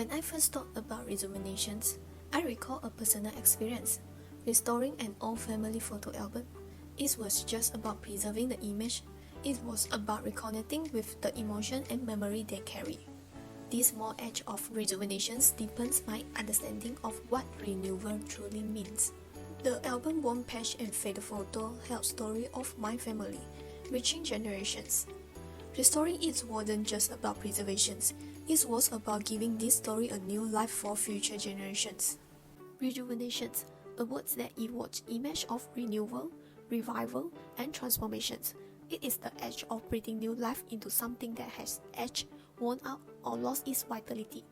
When I first thought about rejuvenations, I recall a personal experience, restoring an old family photo album. It was just about preserving the image, it was about reconnecting with the emotion and memory they carry. This small act of rejuvenations deepens my understanding of what renewal truly means. The album worn page and faded photo held story of my family, reaching generations. Restoring it wasn't just about preservations, it was about giving this story a new life for future generations. Rejuvenations, a word that evokes image of renewal, revival, and transformations. It is the act of breathing new life into something that has aged, worn out, or lost its vitality.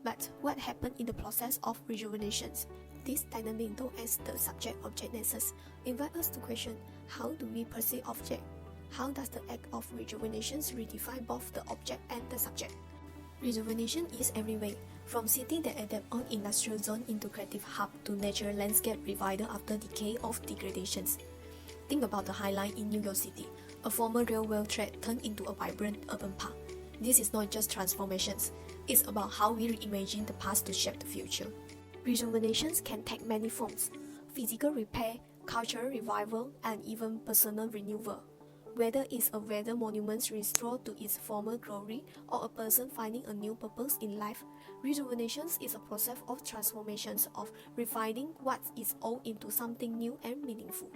But what happened in the process of rejuvenations? This dynamic known as the subject-object nexus invites us to question, how do we perceive object? How does the act of rejuvenations redefine both the object and the subject? Rejuvenation is everywhere, from city that adapt on industrial zone into creative hub to natural landscape revival after decade of degradations. Think about the High Line in New York City, a former railway track turned into a vibrant urban park. This is not just transformations, it's about how we reimagine the past to shape the future. Rejuvenations can take many forms: physical repair, cultural revival, and even personal renewal. Whether it's a weather monument restored to its former glory or a person finding a new purpose in life, rejuvenations is a process of transformations, of refining what is old into something new and meaningful.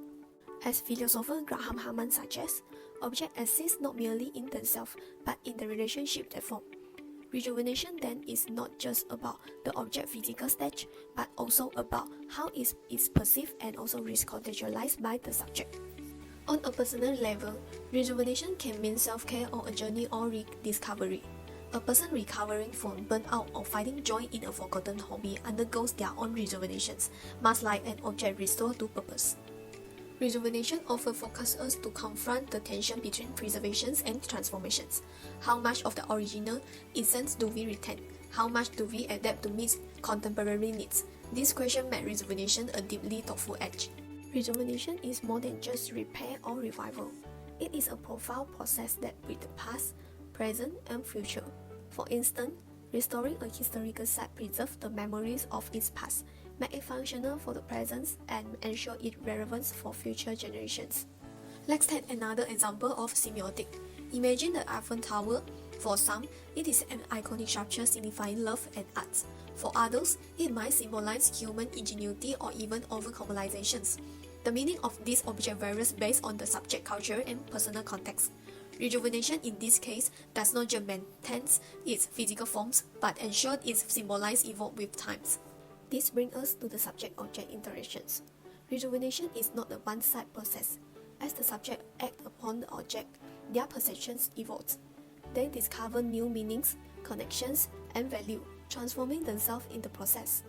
As philosopher Graham Harman suggests, objects exist not merely in themselves, but in the relationship they form. Rejuvenation then is not just about the object's physical state, but also about how it is perceived and also recontextualized by the subject. On a personal level, rejuvenation can mean self-care or a journey or rediscovery. A person recovering from burnout or finding joy in a forgotten hobby undergoes their own rejuvenations, much like an object restored to purpose. Rejuvenation often focuses us to confront the tension between preservations and transformations. How much of the original essence do we retain? How much do we adapt to meet contemporary needs? This question makes rejuvenation a deeply thoughtful act. Rejuvenation is more than just repair or revival. It is a profound process that breeds the past, present, and future. For instance, restoring a historical site preserves the memories of its past, make it functional for the present, and ensure its relevance for future generations. Let's take another example of semiotic. Imagine the Eiffel Tower. For some, it is an iconic structure signifying love and art. For others, it might symbolize human ingenuity or even over-commercializations. The meaning of this object varies based on the subject culture and personal context. Rejuvenation in this case does not just maintain its physical forms, but ensure its symbolism evolve with times. This brings us to the subject-object interactions. Rejuvenation is not a one-sided process. As the subject acts upon the object, their perceptions evolve. They discover new meanings, connections, and value, transforming themselves in the process.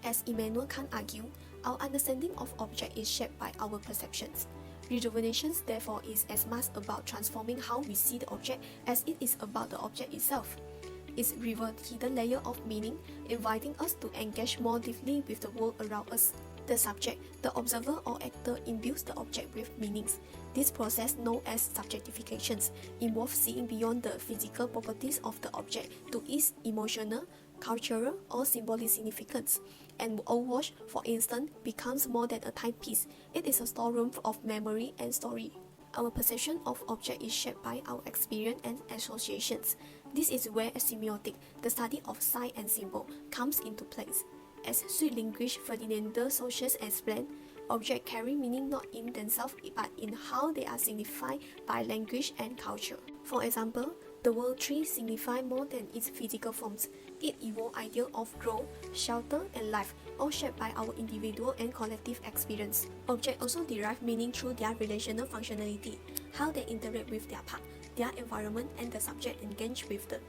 As Immanuel Kant argued, our understanding of object is shaped by our perceptions. Rejuvenation, therefore, is as much about transforming how we see the object as it is about the object itself. It reveals hidden layer of meaning, inviting us to engage more deeply with the world around us. The subject, the observer or actor, imbues the object with meanings. This process, known as subjectifications, involves seeing beyond the physical properties of the object to its emotional, cultural, or symbolic significance. And a watch, for instance, becomes more than a timepiece. It is a storeroom of memory and story. Our perception of object is shaped by our experience and associations. This is where a semiotic, the study of sign and symbol, comes into place. As sweet linguist Ferdinand de Saussure explained, objects carry meaning not in themselves but in how they are signified by language and culture. For example, the word tree signifies more than its physical forms. It evokes ideas of growth, shelter, and life, all shaped by our individual and collective experience. Objects also derive meaning through their relational functionality, how they interact with their part, their environment, and the subject engaged with them.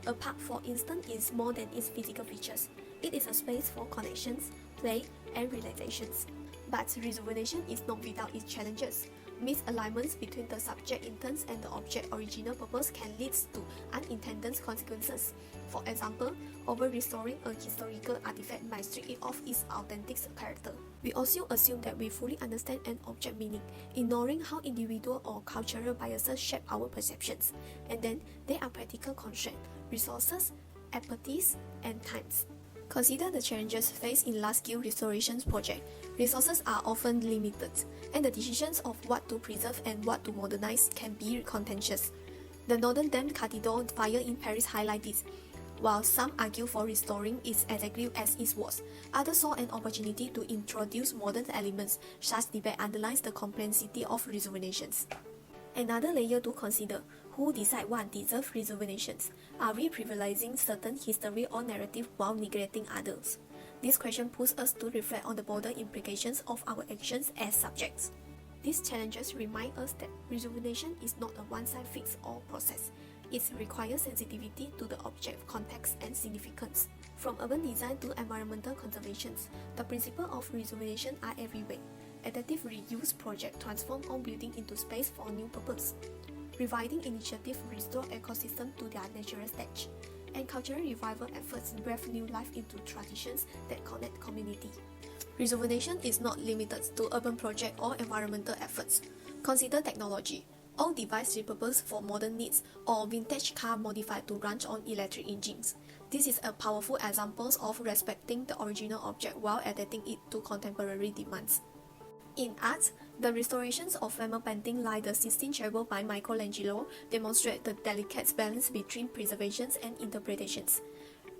A park, for instance, is more than its physical features. It is a space for connections, play, and relaxations. But rejuvenation is not without its challenges. Misalignments between the subject intent and the object's original purpose can lead to unintended consequences. For example, over-restoring a historical artifact might strip it of its authentic character. We also assume that we fully understand an object meaning, ignoring how individual or cultural biases shape our perceptions. And then, there are practical constraints, resources, expertise, and times. Consider the challenges faced in large-scale restoration projects. Resources are often limited, and the decisions of what to preserve and what to modernize can be contentious. The Notre Dame Cathedral fire in Paris highlights this. While some argue for restoring it exactly as it was, others saw an opportunity to introduce modern elements. Such debate underlines the complexity of rejuvenations. Another layer to consider: who decide what deserves rejuvenations? Are we privileging certain history or narrative while neglecting others? This question pushes us to reflect on the broader implications of our actions as subjects. These challenges remind us that rejuvenation is not a one-size-fits-all process. It requires sensitivity to the object context and significance. From urban design to environmental conservation, the principles of rejuvenation are everywhere. Adaptive reuse projects transform old buildings into space for new purpose. Reviving initiatives restore ecosystems to their natural state. And cultural revival efforts breathe new life into traditions that connect community. Rejuvenation is not limited to urban projects or environmental efforts. Consider technology. Old device repurposed for modern needs, or vintage car modified to run on electric engines. This is a powerful example of respecting the original object while adapting it to contemporary demands. In art, the restorations of famous paintings like the Sistine Chapel by Michelangelo demonstrate the delicate balance between preservations and interpretations.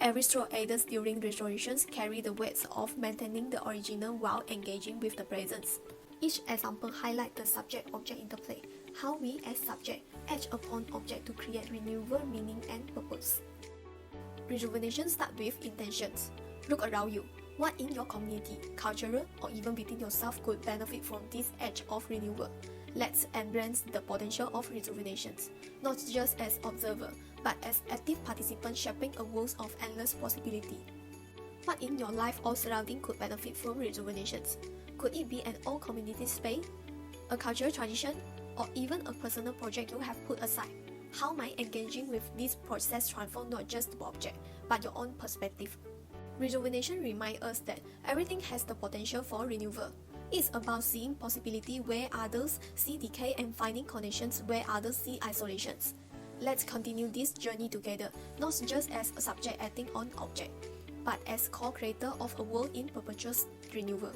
Every stroke added during restorations carry the weight of maintaining the original while engaging with the present. Each example highlights the subject-object interplay, how we as subject edge upon object to create renewable meaning and purpose. Rejuvenation starts with intentions. Look around you. What in your community, cultural, or even within yourself could benefit from this edge of renewal? Let's embrace the potential of rejuvenations, not just as observer, but as active participants shaping a world of endless possibility. What in your life or surrounding could benefit from rejuvenations? Could it be an old community space, a cultural tradition, or even a personal project you have put aside? How might engaging with this process transform not just the object, but your own perspective? Rejuvenation reminds us that everything has the potential for renewal. It's about seeing possibility where others see decay and finding connections where others see isolations. Let's continue this journey together, not just as a subject acting on object, but as co-creator of a world in perpetual renewal.